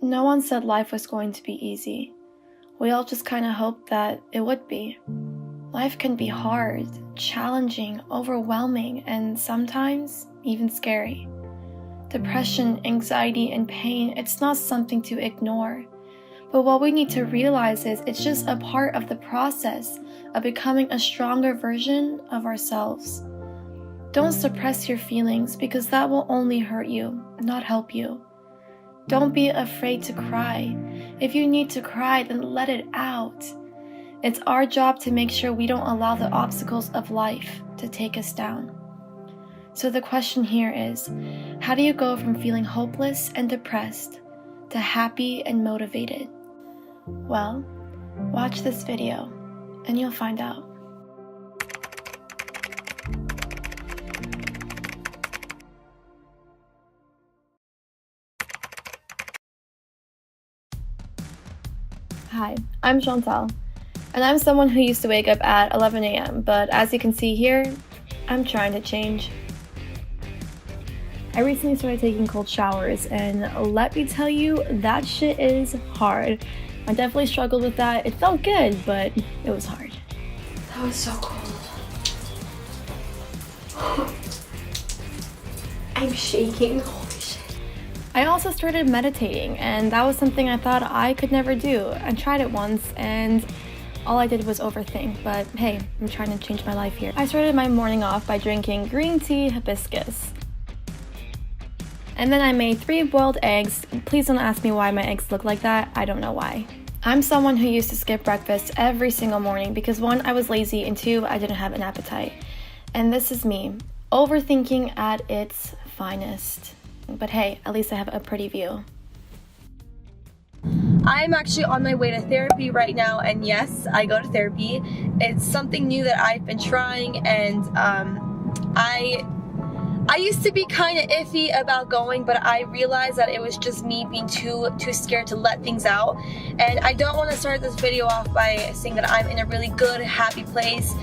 No one said life was going to be easy. We all just kind of hoped that it would be. Life can be hard, challenging, overwhelming, and sometimes even scary. Depression, anxiety, and pain, it's not something to ignore. But what we need to realize is it's just a part of the process of becoming a stronger version of ourselves. Don't suppress your feelings because that will only hurt you, not help you. Don't be afraid to cry. If you need to cry, then let it out. It's our job to make sure we don't allow the obstacles of life to take us down. So the question here is, how do you go from feeling hopeless and depressed to happy and motivated? Well, watch this video and you'll find out. Hi, I'm Chantel, and I'm someone who used to wake up at 11 a.m., but as you can see here, I'm trying to change. I recently started taking cold showers, and let me tell you, that shit is hard. I definitely struggled with that. It felt good, but it was hard. That was so cold. I'm shaking. Holy shit. I also started meditating, and that was something I thought I could never do. I tried it once, and all I did was overthink, but hey, I'm trying to change my life here. I started my morning off by drinking green tea hibiscus. And then I made 3 boiled eggs. Please don't ask me why my eggs look like that. I don't know why. I'm someone who used to skip breakfast every single morning because 1, I was lazy, and 2, I didn't have an appetite. And this is me, overthinking at its finest. But hey, at least I have a pretty view. I'm actually on my way to therapy right now, and yes, I go to therapy. It's something new that I've been trying, and I used to be kind of iffy about going, but I realized that it was just me being too scared to let things out. And I don't want to start this video off by saying that I'm in a really good, happy place,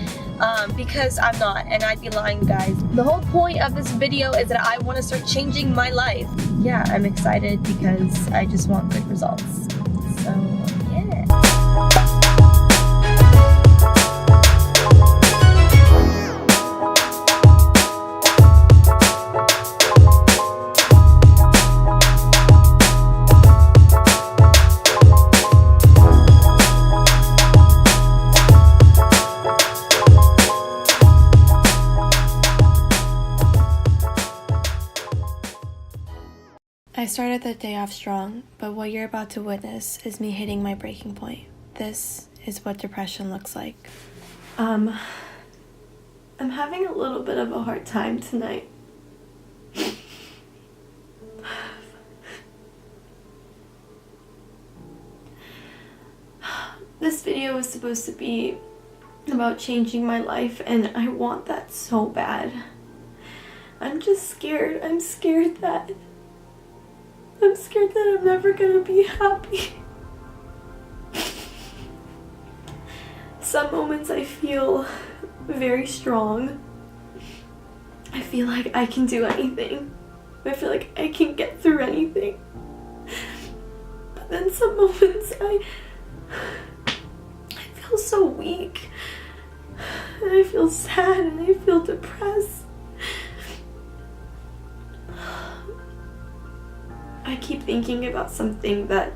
because I'm not, and I'd be lying, guys. The whole point of this video is that I want to start changing my life. Yeah, I'm excited because I just want good results. So, yeah. I started the day off strong, but what you're about to witness is me hitting my breaking point. This is what depression looks like. I'm having a little bit of a hard time tonight. This video was supposed to be about changing my life, and I want that so bad. I'm just scared. I'm scared that I'm never gonna be happy. Some moments I feel very strong. I feel like I can do anything. I feel like I can get through anything. But then some moments I feel so weak. And I feel sad and I feel depressed. I keep thinking about something that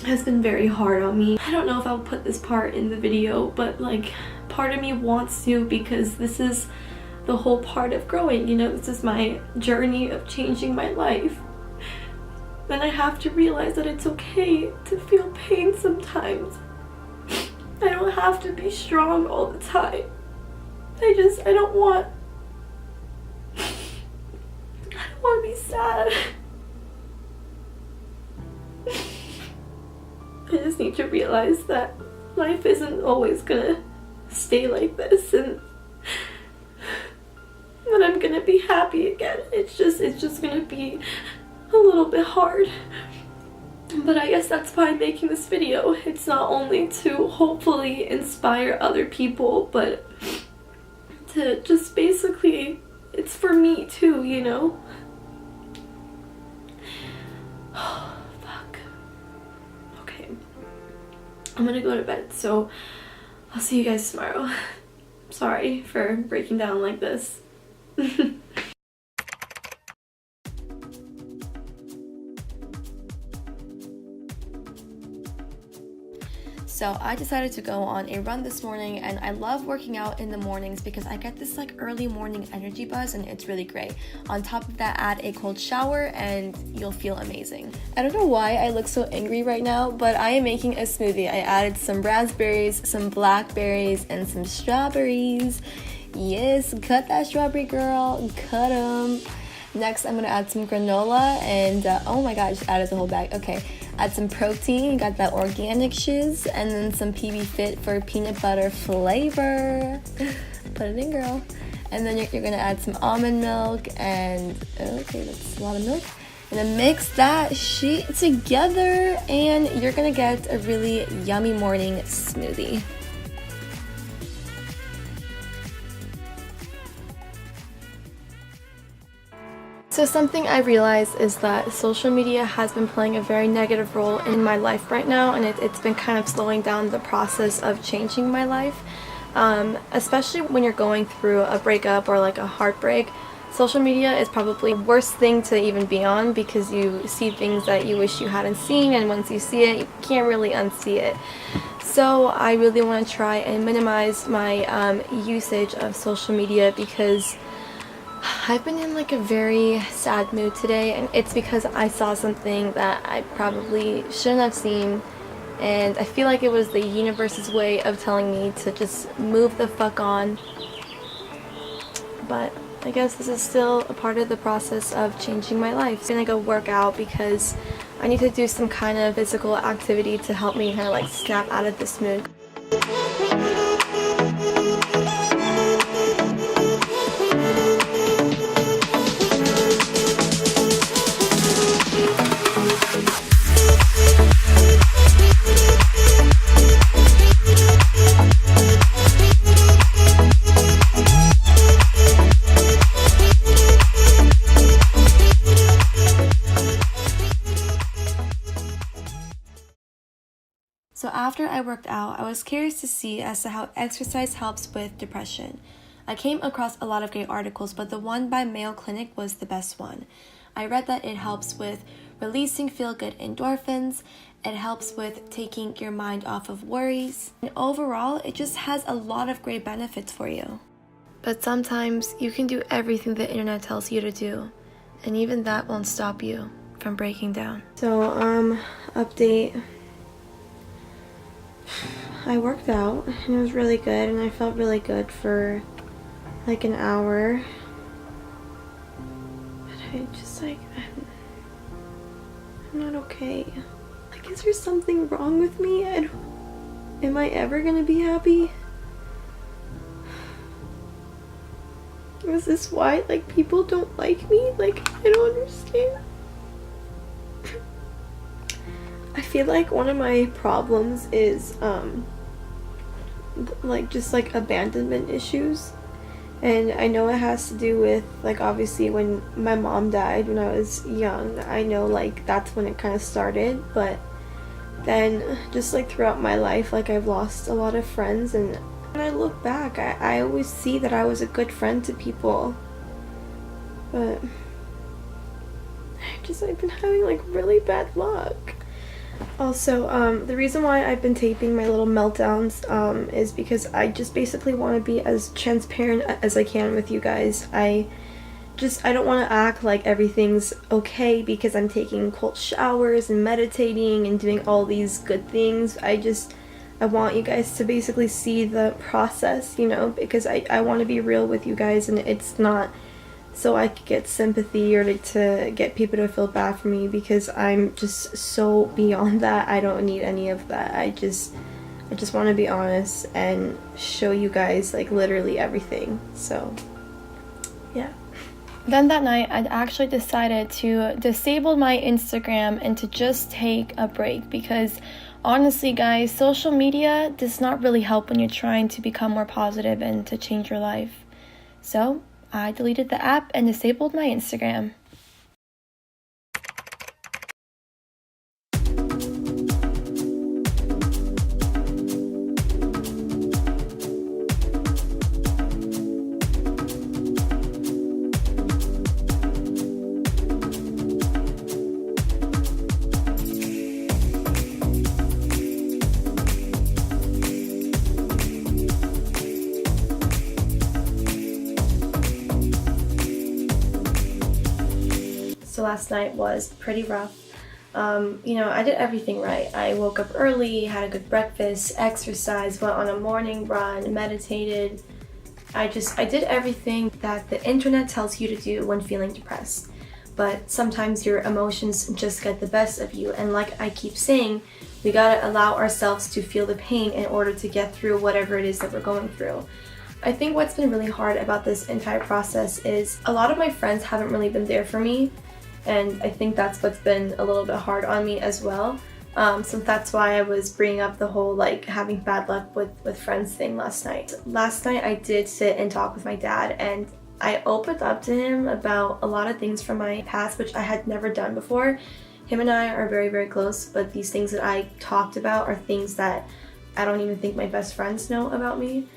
has been very hard on me. I don't know if I'll put this part in the video, but like, part of me wants to, because this is the whole part of growing, you know, this is my journey of changing my life. Then I have to realize that it's okay to feel pain sometimes. I don't have to be strong all the time. I don't want to be sad. I just need to realize that life isn't always gonna stay like this, and that I'm gonna be happy again. It's just gonna be a little bit hard. But I guess that's why I'm making this video. It's not only to hopefully inspire other people, but to just basically, it's for me too, you know? I'm gonna go to bed, so I'll see you guys tomorrow. Sorry for breaking down like this. So I decided to go on a run this morning, and I love working out in the mornings because I get this like early morning energy buzz, and it's really great. On top of that, add a cold shower and you'll feel amazing. I don't know why I look so angry right now, but I am making a smoothie. I added some raspberries, some blackberries, and some strawberries. Yes, cut that strawberry, girl, cut them. Next, I'm gonna add some granola, and oh my god, I just added the whole bag. Okay, add some protein, got that organic shiz, and then some PB Fit for peanut butter flavor. Put it in, girl. And then you're gonna add some almond milk, and okay, that's a lot of milk. And then mix that shit together, and you're gonna get a really yummy morning smoothie. So something I realized is that social media has been playing a very negative role in my life right now, and it's been kind of slowing down the process of changing my life. Especially when you're going through a breakup or like a heartbreak, social media is probably the worst thing to even be on because you see things that you wish you hadn't seen, and once you see it, you can't really unsee it. So I really want to try and minimize my usage of social media because I've been in like a very sad mood today, and it's because I saw something that I probably shouldn't have seen, and I feel like it was the universe's way of telling me to just move the fuck on. But I guess this is still a part of the process of changing my life. I'm gonna go work out because I need to do some kind of physical activity to help me kind of like snap out of this mood. So after I worked out, I was curious to see as to how exercise helps with depression. I came across a lot of great articles, but the one by Mayo Clinic was the best one. I read that it helps with releasing feel-good endorphins, it helps with taking your mind off of worries, and overall, it just has a lot of great benefits for you. But sometimes you can do everything the internet tells you to do, and even that won't stop you from breaking down. So, update. I worked out and it was really good, and I felt really good for like an hour, but I just like I'm not okay. Like, is there something wrong with me? Am I ever gonna be happy? Is this why like people don't like me? Like, I don't understand. I feel like one of my problems is like just like abandonment issues, and I know it has to do with like obviously when my mom died when I was young. I know like that's when it kind of started, but then just like throughout my life, like I've lost a lot of friends, and when I look back, I always see that I was a good friend to people, but I've been having like really bad luck. Also, the reason why I've been taping my little meltdowns is because I just basically want to be as transparent as I can with you guys. I don't want to act like everything's okay because I'm taking cold showers and meditating and doing all these good things. I want you guys to basically see the process, you know, because I want to be real with you guys, and it's not so I could get sympathy or to get people to feel bad for me, because I'm just so beyond that. I don't need any of that. I just want to be honest and show you guys like literally everything. So yeah. Then that night, I actually decided to disable my Instagram and to just take a break, because honestly guys, social media does not really help when you're trying to become more positive and to change your life. So I deleted the app and disabled my Instagram. last night was pretty rough. I did everything right. I woke up early, had a good breakfast, exercised, went on a morning run, meditated. I did everything that the internet tells you to do when feeling depressed. But sometimes your emotions just get the best of you, and like I keep saying, we gotta allow ourselves to feel the pain in order to get through whatever it is that we're going through. I think what's been really hard about this entire process is a lot of my friends haven't really been there for me, and I think that's what's been a little bit hard on me as well. So that's why I was bringing up the whole like having bad luck with friends thing last night. Last night I did sit and talk with my dad, and I opened up to him about a lot of things from my past which I had never done before. Him and I are very, very close, but these things that I talked about are things that I don't even think my best friends know about me.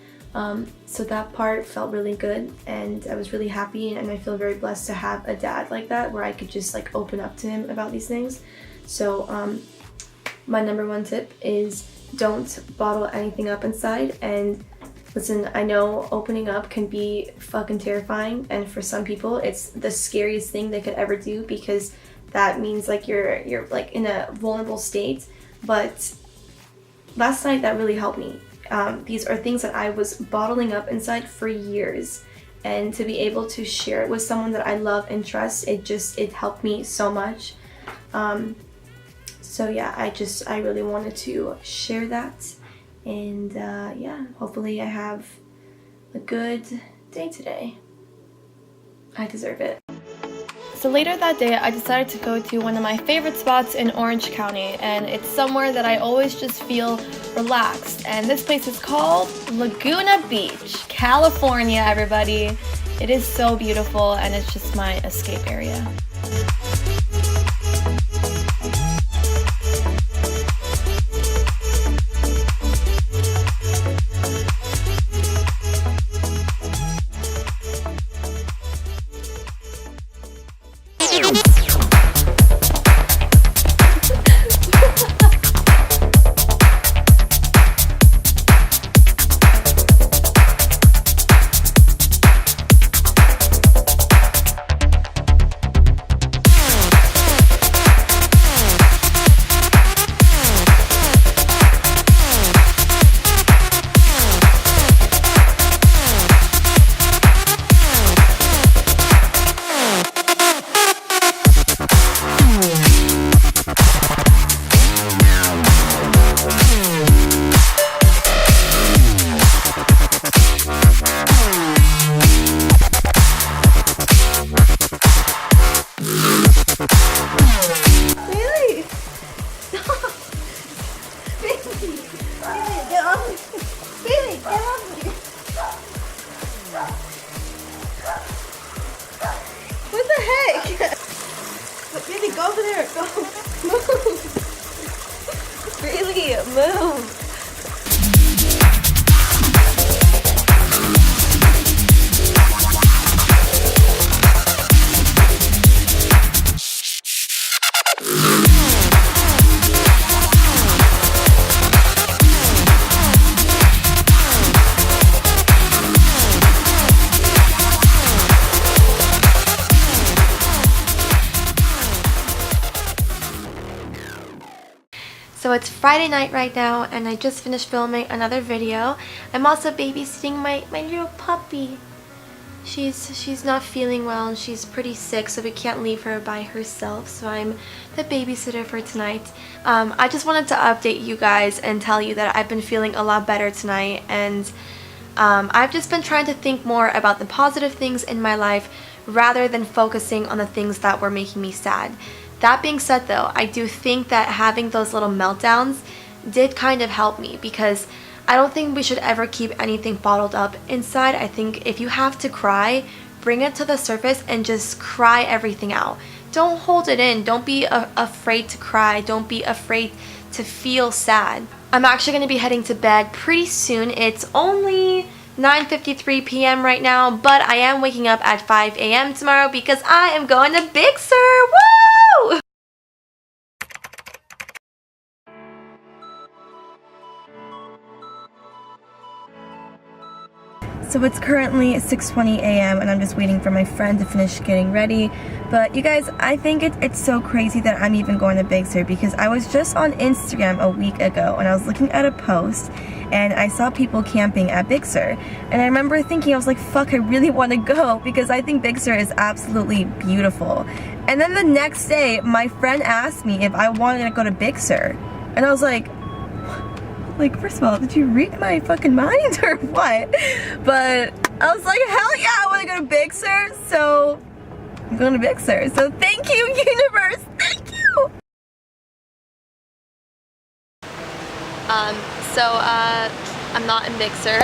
So that part felt really good, and I was really happy, and I feel very blessed to have a dad like that where I could just like open up to him about these things. So my number one tip is don't bottle anything up inside. And listen, I know opening up can be fucking terrifying, and for some people it's the scariest thing they could ever do because that means like you're like in a vulnerable state. But last night that really helped me. These are things that I was bottling up inside for years, and to be able to share it with someone that I love and trust, it helped me so much. So yeah, I really wanted to share that, and yeah, hopefully I have a good day today. I deserve it. So later that day, I decided to go to one of my favorite spots in Orange County, and it's somewhere that I always just feel relaxed. And this place is called Laguna Beach, California, everybody. It is so beautiful, and it's just my escape area. Baby, go over there. Go. Move. Really, move. So it's Friday night right now, and I just finished filming another video. I'm also babysitting my little puppy. She's not feeling well and she's pretty sick, so we can't leave her by herself. So I'm the babysitter for tonight. I just wanted to update you guys and tell you that I've been feeling a lot better tonight, and I've just been trying to think more about the positive things in my life rather than focusing on the things that were making me sad. That being said though, I do think that having those little meltdowns did kind of help me, because I don't think we should ever keep anything bottled up inside. I think if you have to cry, bring it to the surface and just cry everything out. Don't hold it in. Don't be afraid to cry. Don't be afraid to feel sad. I'm actually going to be heading to bed pretty soon. It's only 9:53 p.m. right now, but I am waking up at 5 a.m. tomorrow because I am going to Big Sur. Woo! So So it's currently 6:20 a.m. and I'm just waiting for my friend to finish getting ready. But you guys, I think it's so crazy that I'm even going to Big Sur, because I was just on Instagram a week ago and I was looking at a post and I saw people camping at Big Sur. And I remember thinking, I was like, fuck, I really want to go because I think Big Sur is absolutely beautiful. And then the next day, my friend asked me if I wanted to go to Big Sur. And I was like, first of all, did you read my fucking mind or what? But I was like, hell yeah, I want to go to Big Sur, so I'm going to Big Sur. So thank you, universe, thank you! I'm not in Big Sur.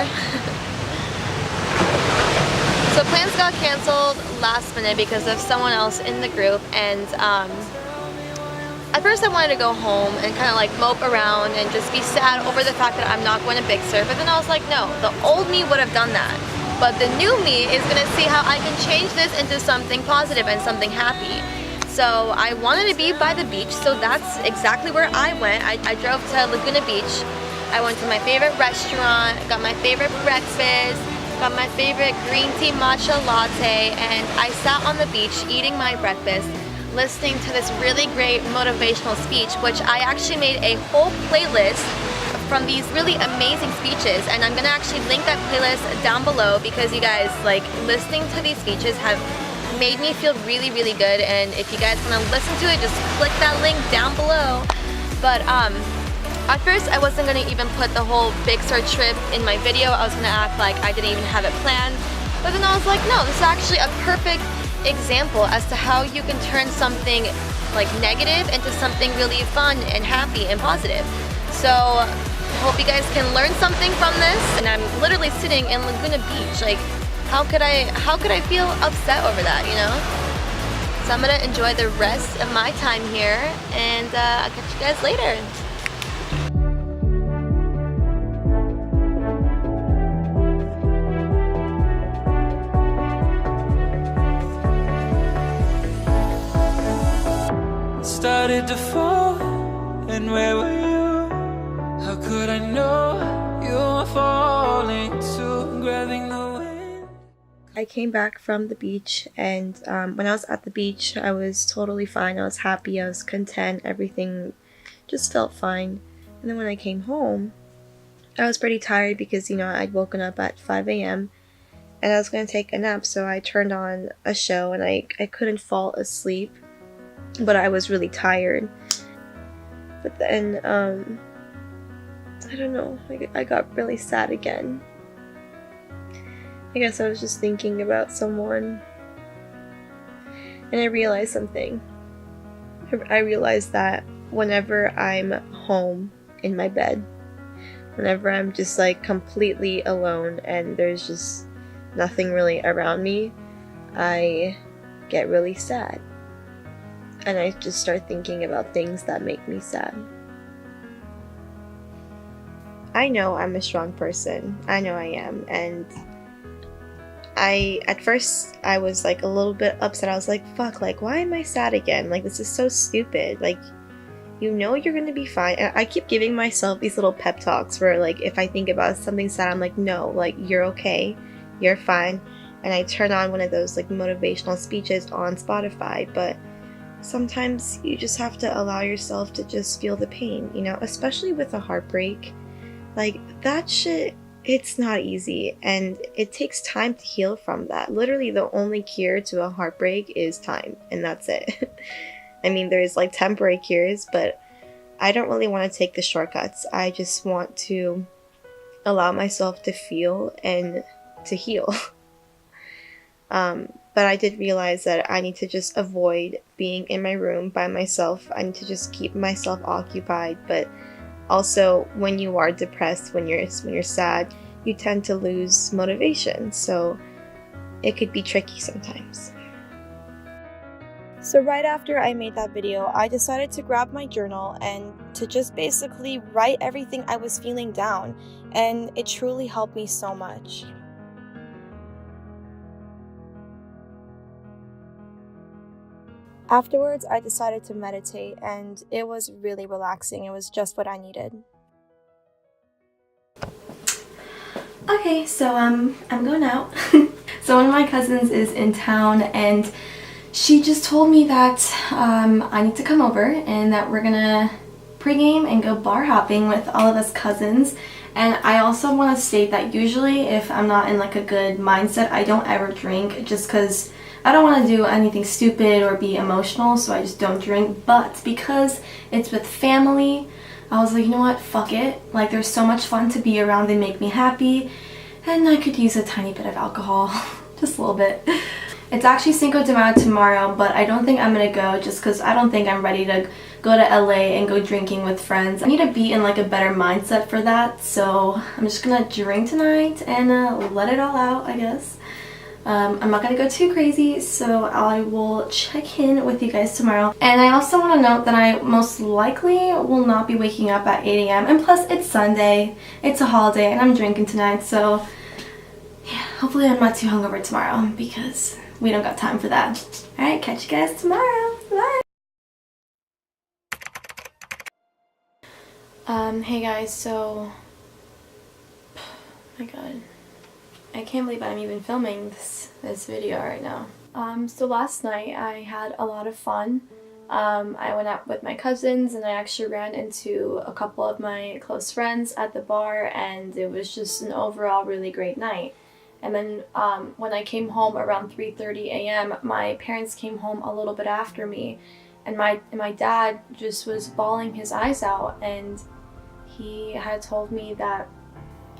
So plans got canceled last minute because of someone else in the group, and at first I wanted to go home and kind of like mope around and just be sad over the fact that I'm not going to Big Sur, but then I was like, no, the old me would have done that. But the new me is going to see how I can change this into something positive and something happy. So I wanted to be by the beach, so that's exactly where I went. I drove to Laguna Beach. I went to my favorite restaurant, got my favorite breakfast, got my favorite green tea matcha latte, and I sat on the beach eating my breakfast, listening to this really great motivational speech, which I actually made a whole playlist from these really amazing speeches, and I'm gonna actually link that playlist down below because you guys, like, listening to these speeches have made me feel really, really good. And if you guys want to listen to it, just click that link down below. But at first I wasn't gonna even put the whole Big Sur trip in my video. I was gonna act like I didn't even have it planned, but then I was like, no, this is actually a perfect example as to how you can turn something like negative into something really fun and happy and positive. So hope you guys can learn something from this. And I'm literally sitting in Laguna Beach. Like, how could I feel upset over that, you know? So I'm gonna enjoy the rest of my time here, and I'll catch you guys later. Started to fall, and where were you? How could I know you were falling too, grabbing the wind? I came back from the beach, and when I was at the beach, I was totally fine. I was happy, I was content, everything just felt fine. And then when I came home, I was pretty tired because, you know, I'd woken up at 5 a.m. and I was going to take a nap, so I turned on a show and I couldn't fall asleep. But I was really tired. But then, I don't know, I got really sad again. I guess I was just thinking about someone, and I realized something. I realized that whenever I'm home in my bed, whenever I'm just like completely alone and there's just nothing really around me, I get really sad. And I just start thinking about things that make me sad. I know I'm a strong person. I know I am. And at first I was like a little bit upset. I was like, fuck, like, why am I sad again? Like, this is so stupid. Like, you know you're gonna be fine. And I keep giving myself these little pep talks where, like, if I think about something sad, I'm like, no, like, you're okay. You're fine. And I turn on one of those, like, motivational speeches on Spotify. But sometimes you just have to allow yourself to just feel the pain, you know, especially with a heartbreak. Like, that shit, it's not easy, and it takes time to heal from that. Literally, the only cure to a heartbreak is time, and that's it. I mean, there's like temporary cures, but I don't really want to take the shortcuts. I just want to allow myself to feel and to heal. But I did realize that I need to just avoid being in my room by myself. I need to just keep myself occupied. But also, when you are depressed, when you're sad, you tend to lose motivation. So it could be tricky sometimes. So right after I made that video, I decided to grab my journal and to just basically write everything I was feeling down. And it truly helped me so much. Afterwards, I decided to meditate, and it was really relaxing. It was just what I needed. Okay, Okay, so I'm going out. So one of my cousins is in town, and she just told me that I need to come over and that we're gonna pregame and go bar hopping with all of us cousins. And I also want to state that usually if I'm not in like a good mindset, I don't ever drink, just because I don't want to do anything stupid or be emotional, so I just don't drink. But because it's with family, I was like, you know what, fuck it. Like, there's so much fun to be around, they make me happy, and I could use a tiny bit of alcohol, just a little bit. It's actually Cinco de Mayo tomorrow, but I don't think I'm gonna go just because I don't think I'm ready to go to LA and go drinking with friends. I need to be in like a better mindset for that, so I'm just gonna drink tonight and let it all out, I guess. I'm not gonna go too crazy, so I will check in with you guys tomorrow. And I also want to note that I most likely will not be waking up at 8 a.m. And plus, it's Sunday, it's a holiday, and I'm drinking tonight, so yeah, hopefully I'm not too hungover tomorrow because we don't got time for that. Alright, catch you guys tomorrow. Bye! Hey guys, so... oh my god. I can't believe I'm even filming this video right now. So last night I had a lot of fun. I went out with my cousins and I actually ran into a couple of my close friends at the bar, and it was just an overall really great night. And then when I came home around 3:30 a.m., my parents came home a little bit after me, and my dad just was bawling his eyes out, and he had told me that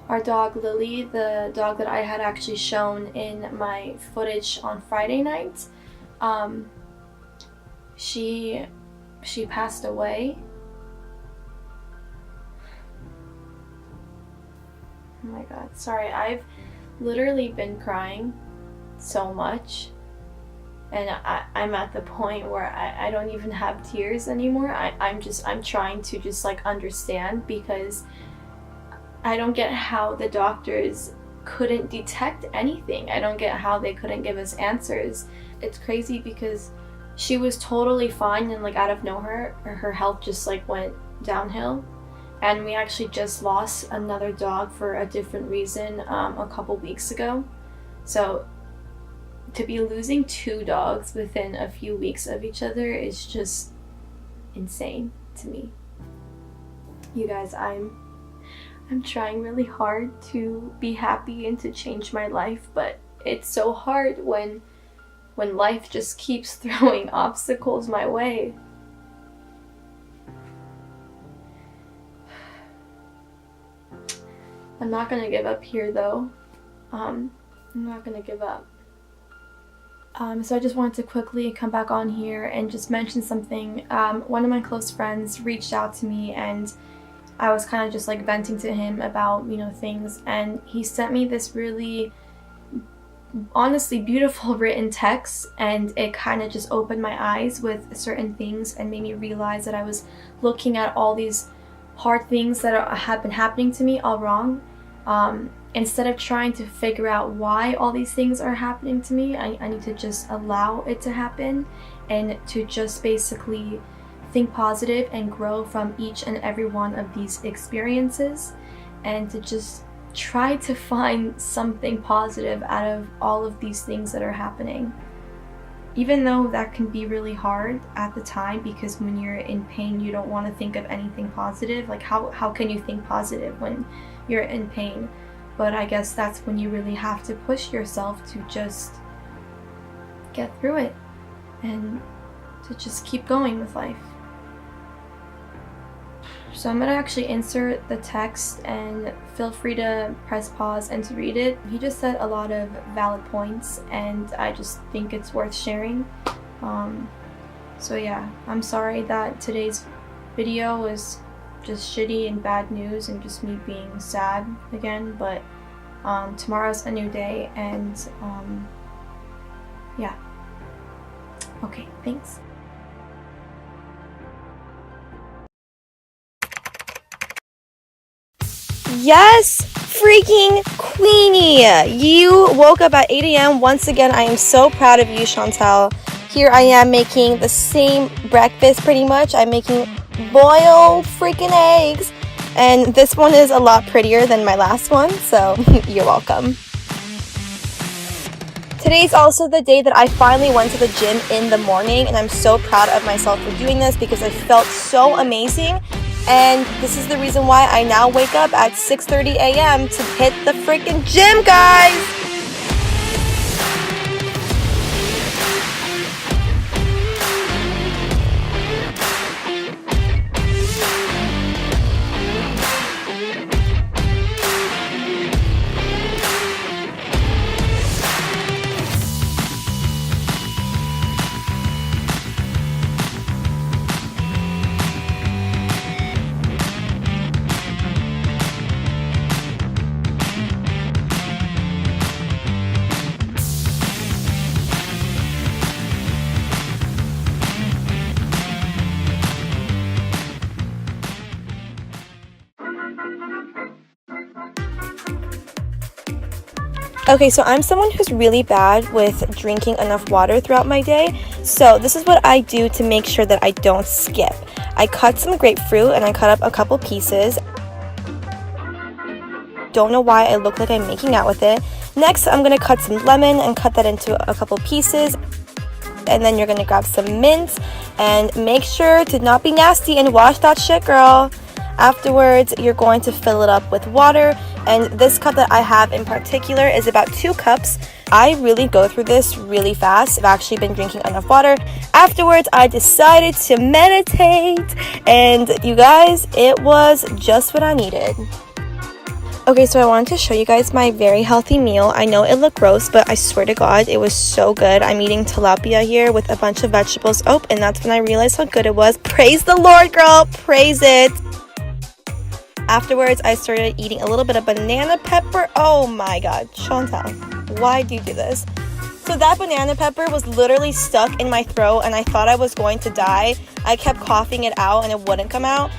our dog Lily, the dog that I had actually shown in my footage on Friday night, she passed away. Oh my god, sorry, I've literally been crying so much, and I'm at the point where I don't even have tears anymore. I'm trying to just like understand, because I don't get how the doctors couldn't detect anything. I don't get how they couldn't give us answers. It's crazy because she was totally fine, and like out of nowhere her health just like went downhill. And we actually just lost another dog for a different reason a couple weeks ago. So to be losing 2 dogs within a few weeks of each other is just insane to me. You guys, I'm trying really hard to be happy and to change my life, but it's so hard when life just keeps throwing obstacles my way. I'm not gonna give up here though. I'm not gonna give up. So I just wanted to quickly come back on here and just mention something. One of my close friends reached out to me, and I was kind of just like venting to him about, you know, things, and he sent me this really honestly beautiful written text, and it kind of just opened my eyes with certain things and made me realize that I was looking at all these hard things that have been happening to me all wrong. Instead of trying to figure out why all these things are happening to me, I need to just allow it to happen, and to just basically think positive and grow from each and every one of these experiences, and to just try to find something positive out of all of these things that are happening. Even though that can be really hard at the time, because when you're in pain you don't want to think of anything positive. Like how can you think positive when you're in pain? But I guess that's when you really have to push yourself to just get through it and to just keep going with life. So I'm gonna actually insert the text, and feel free to press pause and to read it. He just said a lot of valid points, and I just think it's worth sharing. So yeah, I'm sorry that today's video was just shitty and bad news and just me being sad again, but tomorrow's a new day, and yeah. Okay, thanks. Yes, freaking Queenie! You woke up at 8 a.m. Once again, I am so proud of you, Chantel. Here I am making the same breakfast pretty much. I'm making boiled freaking eggs And this one is a lot prettier than my last one, so you're welcome. Today's also the day that I finally went to the gym in the morning, and I'm so proud of myself for doing this because I felt so amazing. And this is the reason why I now wake up at 6:30 a.m. to hit the freaking gym, guys! Okay, so I'm someone who's really bad with drinking enough water throughout my day, so this is what I do to make sure that I don't skip. I cut some grapefruit and I cut up a couple pieces. Don't know why I look like I'm making out with it. Next, I'm going to cut some lemon and cut that into a couple pieces. And then you're going to grab some mint and make sure to not be nasty and wash that shit, girl. Afterwards, you're going to fill it up with water, and this cup that I have in particular is about 2 cups. I really go through this really fast. I've actually been drinking enough water. Afterwards, I decided to meditate, and you guys, it was just what I needed. Okay, so I wanted to show you guys my very healthy meal. I know it looked gross, but I swear to God, it was so good. I'm eating tilapia here with a bunch of vegetables. Oh, and that's when I realized how good it was. Praise the Lord, girl. Praise it. Afterwards, I started eating a little bit of banana pepper. Oh my God, Chantel, why do you do this? So that banana pepper was literally stuck in my throat and I thought I was going to die. I kept coughing it out and it wouldn't come out.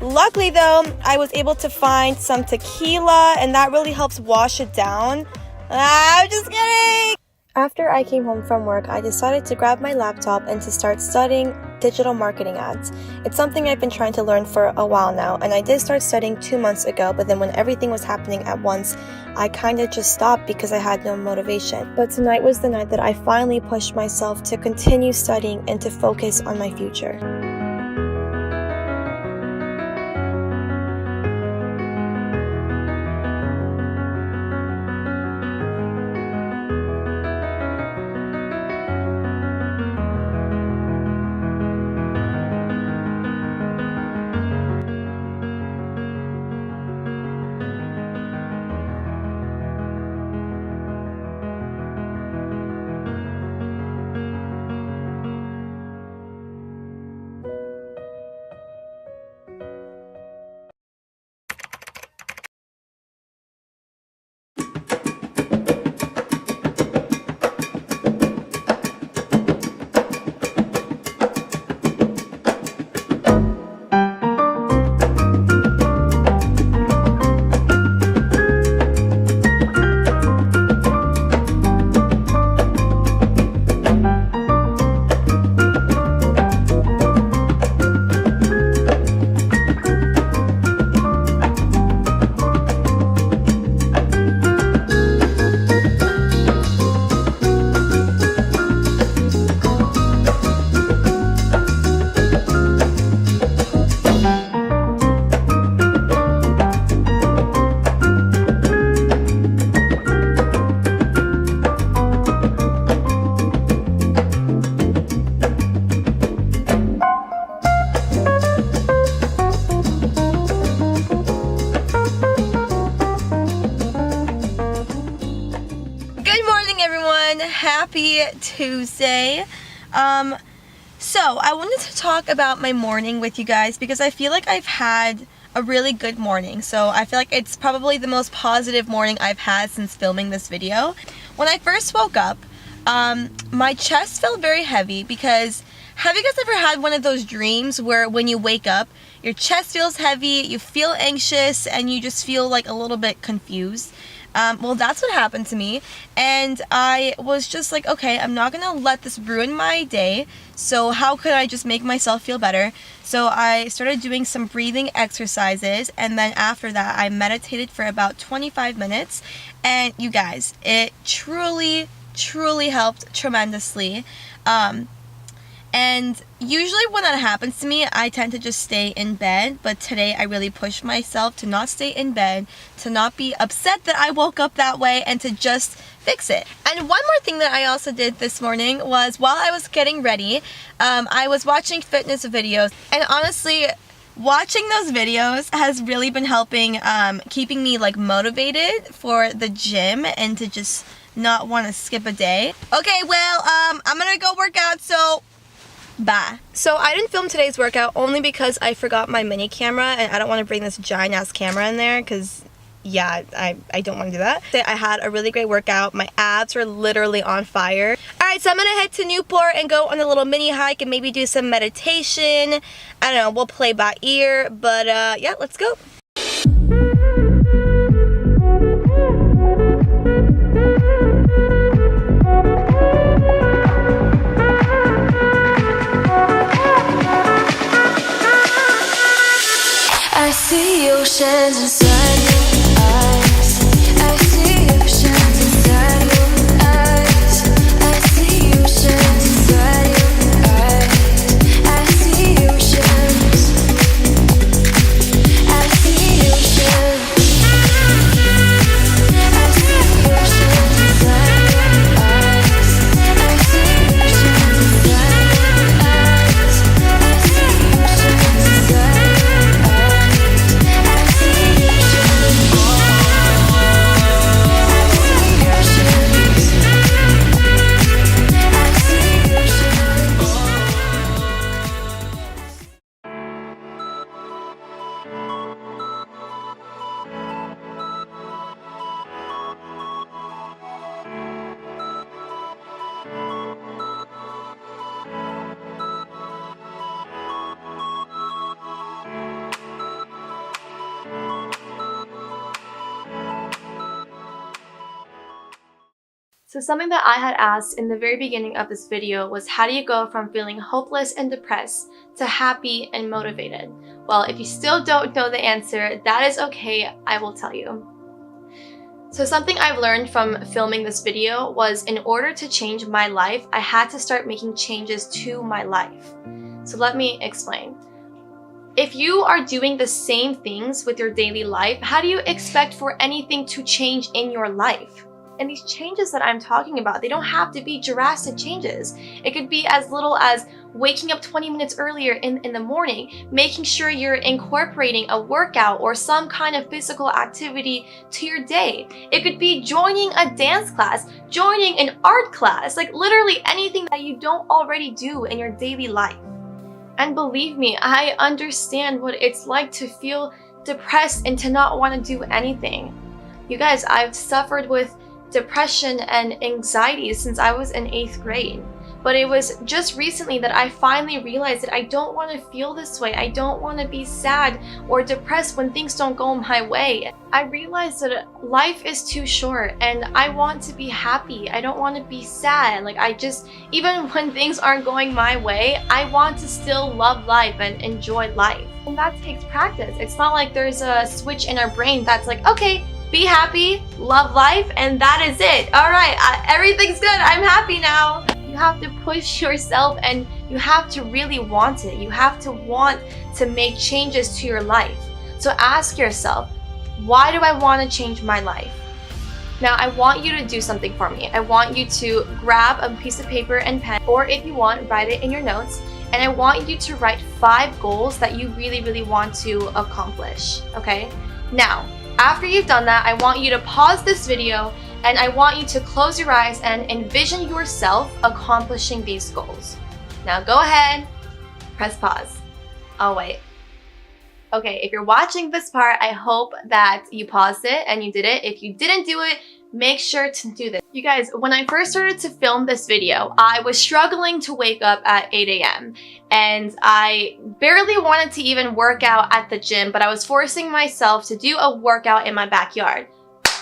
Luckily though, I was able to find some tequila and that really helps wash it down. I'm just kidding! After I came home from work, I decided to grab my laptop and to start studying digital marketing ads. It's something I've been trying to learn for a while now, and I did start studying 2 months ago, but then when everything was happening at once, I kind of just stopped because I had no motivation. But tonight was the night that I finally pushed myself to continue studying and to focus on my future. Happy Tuesday. So I wanted to talk about my morning with you guys because I feel like I've had a really good morning. So I feel like it's probably the most positive morning I've had since filming this video. When I first woke up, my chest felt very heavy because have you guys ever had one of those dreams where when you wake up, your chest feels heavy, you feel anxious, and you just feel like a little bit confused? Well, that's what happened to me, and I was just like, okay, I'm not gonna let this ruin my day, so how could I just make myself feel better? So I started doing some breathing exercises, and then after that I meditated for about 25 minutes, and you guys, it truly helped tremendously. And usually when that happens to me, I tend to just stay in bed, but today I really pushed myself to not stay in bed, to not be upset that I woke up that way, and to just fix it. And one more thing that I also did this morning was, while I was getting ready, I was watching fitness videos, and honestly, watching those videos has really been helping, keeping me like motivated for the gym and to just not want to skip a day. Okay, well, I'm gonna go work out, so bye. So I didn't film today's workout only because I forgot my mini camera, and I don't want to bring this giant ass camera in there because, yeah, I don't want to do that. I had a really great workout. My abs were literally on fire. Alright, so I'm gonna head to Newport and go on a little mini hike and maybe do some meditation. I don't know, we'll play by ear, but yeah, let's go. I see oceans inside your eyes. I see oceans inside your eyes. I see oceans inside your eyes. I see oceans. I see oceans. I see oceans inside your eyes. I see oceans inside your eyes. I see oceans inside your eyes. So something that I had asked in the very beginning of this video was, how do you go from feeling hopeless and depressed to happy and motivated? Well, if you still don't know the answer, that is okay, I will tell you. So something I've learned from filming this video was, in order to change my life, I had to start making changes to my life. So let me explain. If you are doing the same things with your daily life, how do you expect for anything to change in your life? And these changes that I'm talking about, they don't have to be drastic changes. It could be as little as waking up 20 minutes earlier in the morning, making sure you're incorporating a workout or some kind of physical activity to your day. It could be joining a dance class, joining an art class, like literally anything that you don't already do in your daily life. And believe me, I understand what it's like to feel depressed and to not want to do anything. You guys, I've suffered with depression and anxiety since I was in 8th grade. But it was just recently that I finally realized that I don't want to feel this way. I don't want to be sad or depressed when things don't go my way. I realized that life is too short and I want to be happy. I don't want to be sad. Like, even when things aren't going my way, I want to still love life and enjoy life. And that takes practice. It's not like there's a switch in our brain that's like, okay, be happy, love life, and that is it. All right, everything's good. I'm happy now. You have to push yourself and you have to really want it. You have to want to make changes to your life. So ask yourself, why do I want to change my life? Now, I want you to do something for me. I want you to grab a piece of paper and pen, or if you want, write it in your notes. And I want you to write 5 goals that you really want to accomplish, okay? Now, after you've done that, I want you to pause this video and I want you to close your eyes and envision yourself accomplishing these goals. Now go ahead, press pause. I'll wait. Okay, if you're watching this part, I hope that you paused it and you did it. If you didn't do it, make sure to do this. You guys, when I first started to film this video, I was struggling to wake up at 8 a.m. and I barely wanted to even work out at the gym, but I was forcing myself to do a workout in my backyard.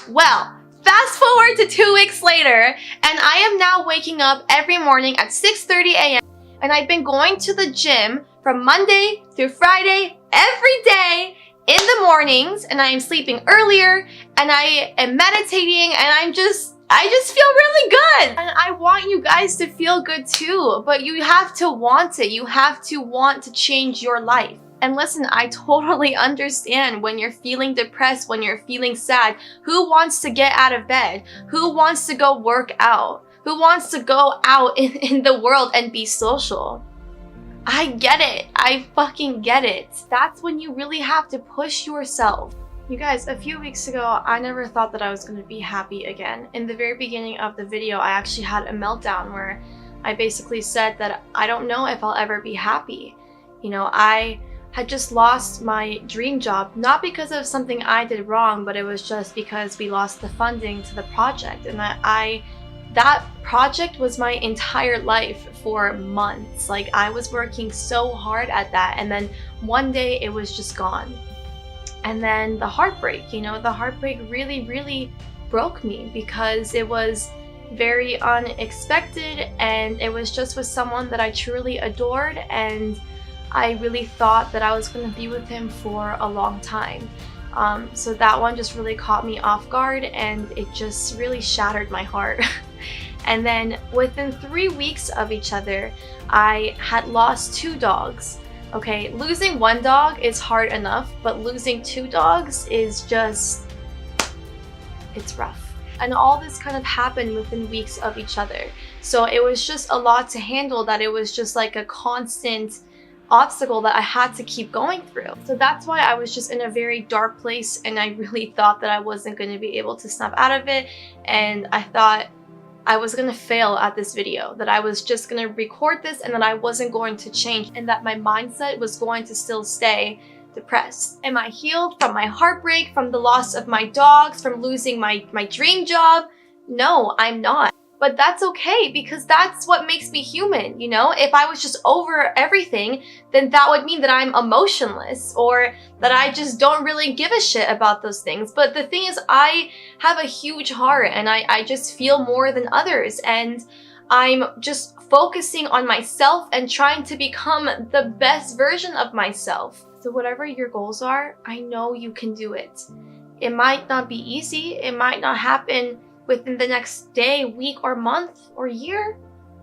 Well, Fast forward to 2 weeks later, and I am now waking up every morning at 6:30 a.m. and I've been going to the gym from Monday through Friday every day in the mornings, and I am sleeping earlier, and I am meditating, and I just feel really good. And I want you guys to feel good too, but you have to want it. You have to want to change your life. And listen, I totally understand when you're feeling depressed, when you're feeling sad. Who wants to get out of bed? Who wants to go work out? Who wants to go out in the world and be social? I get it. I fucking get it. That's when you really have to push yourself. You guys, a few weeks ago, I never thought that I was going to be happy again. In the very beginning of the video, I actually had a meltdown where I basically said that I don't know if I'll ever be happy. You know, I had just lost my dream job, not because of something I did wrong, but it was just because we lost the funding to the project. And that project was my entire life for months. Like, I was working so hard at that, and then one day it was just gone. And then the heartbreak, you know, the heartbreak really, really broke me because it was very unexpected, and it was just with someone that I truly adored, and I really thought that I was going to be with him for a long time. So that one just really caught me off guard, and it just really shattered my heart. And then within 3 weeks of each other, I had lost 2 dogs. Okay, losing 1 dog is hard enough, but losing 2 dogs is just, it's rough. And all this kind of happened within weeks of each other. So it was just a lot to handle, that it was just like a constant obstacle that I had to keep going through. So that's why I was just in a very dark place, and I really thought that I wasn't going to be able to snap out of it, and I thought I was gonna fail at this video, that I was just gonna record this and that I wasn't going to change, and that my mindset was going to still stay depressed. Am I healed from my heartbreak, from the loss of my dogs, from losing my dream job? No, I'm not. But that's okay, because that's what makes me human, you know? If I was just over everything, then that would mean that I'm emotionless, or that I just don't really give a shit about those things. But the thing is, I have a huge heart, and I just feel more than others, and I'm just focusing on myself and trying to become the best version of myself. So whatever your goals are, I know you can do it. It might not be easy, it might not happen within the next day, week, or month, or year.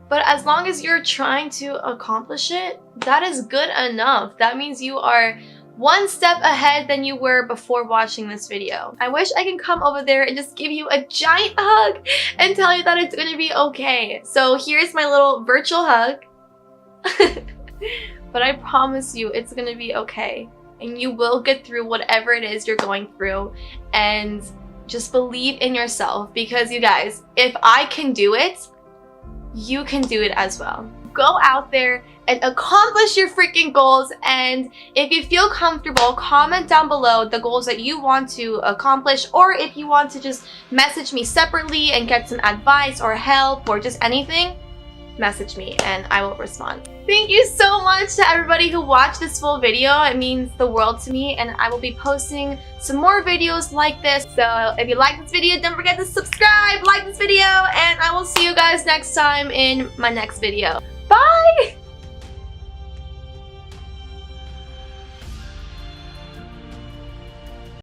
But as long as you're trying to accomplish it, that is good enough. That means you are 1 step ahead than you were before watching this video. I wish I can come over there and just give you a giant hug and tell you that it's gonna be okay. So here's my little virtual hug. But I promise you it's gonna be okay. And you will get through whatever it is you're going through. And just believe in yourself, because you guys, if I can do it, you can do it as well. Go out there and accomplish your freaking goals, and if you feel comfortable, comment down below the goals that you want to accomplish, or if you want to just message me separately and get some advice or help or just anything, message me and I will respond. Thank you so much to everybody who watched this full video. It means the world to me, and I will be posting some more videos like this. So if you like this video, don't forget to subscribe, like this video, and I will see you guys next time in my next video. Bye!